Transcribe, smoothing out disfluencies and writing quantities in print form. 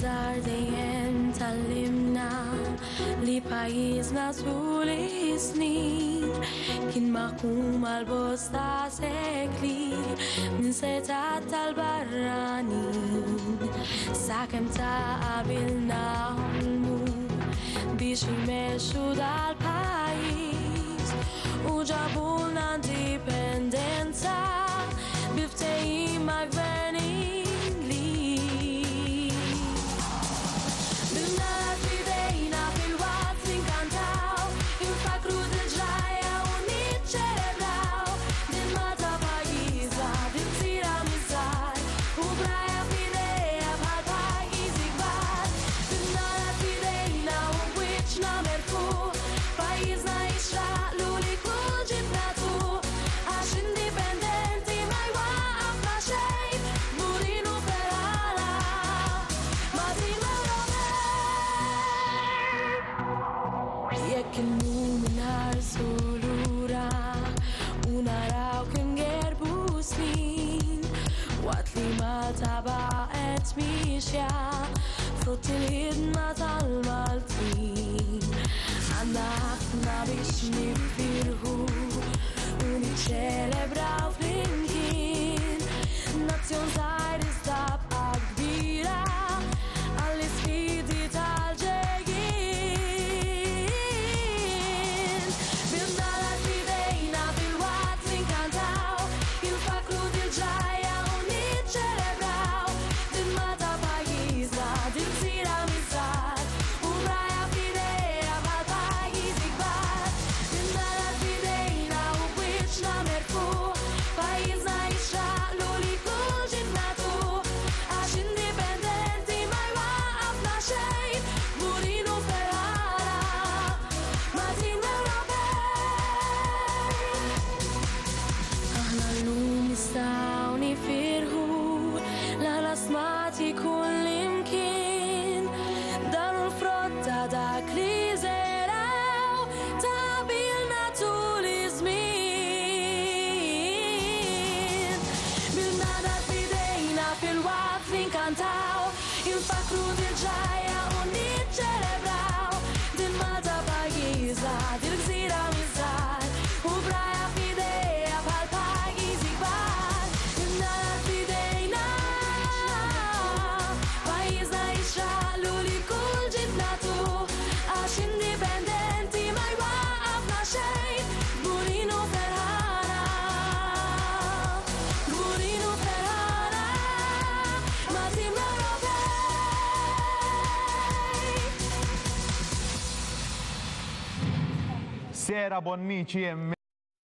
żgħar dejjem tallimna li pajjiżna tul is-snin kien maħkum għal bosta sekli minn setat tal-barranin sakemm ta' qabilna ħolmu biex jmexxu dal-pajjiż u ġabulna indipendenza biftehim ma' gvern Ingliż. Bil-nara f'idejna fil-waqt ninkantaw, infakru dil-ġrajja u niċċelebraw din-ma ta' pajjiżna, din-gżira miż-żgħar u brajja f'idejja bħal pajjiżi kbar. Bil-nara f'idejna u wiċċna merfuq, pajjiżna jixraqlu li kull ġibnatu għax indipendenti ma jwaqqafna xejn, murin u ferħala ma' din Ewropej. Jekk ilmu minħarsu lura u naraw kemm gerbu snin waqt li Malta baqgħet mixja frott il-ħidma tal-Maltin għandna ħafna biex nifirħu u niċċelebraw flimkien nazzjon żgħar iżda bqa' kbira għall-isfidi tal-ġejjin. Bil-nara f'idejna fil-waqt ninkantaw, infakru dil-ġrajja u niċċelebraw din-ma ta' pajjiżna, din-gżira miż-żgħar u brajja f'idejja bħal pajjiżi kbar. Bil-nara f'idejna u wiċċna merfuq, pajjiżna jixraqlu li kull ġibnatu għax indipendenti ma jwaqqafna xejn, murin u ferħala ma' din Ewropej. Aħna llum nistgħu nifirħu l-ħlas smati kullimkien dan il-frott ta' dak li żeraw ta' bilna tul iż-żmien. Bil-nara f'idejna fil-waqt ninkantaw, infakru dil-ġrajja u niċċelebraw din-ma ta' pajjiżna, dil-gżira miż-żgħar u brajja f'idejja bħal pajjiżi kbar. Bil-nara f'idejna pajjiżna jixraqlu li kull ġibnatu għax indipendenti ma jwaqqafna xejn, murin u ferħala ma' din Ewropej. Sera Bonnici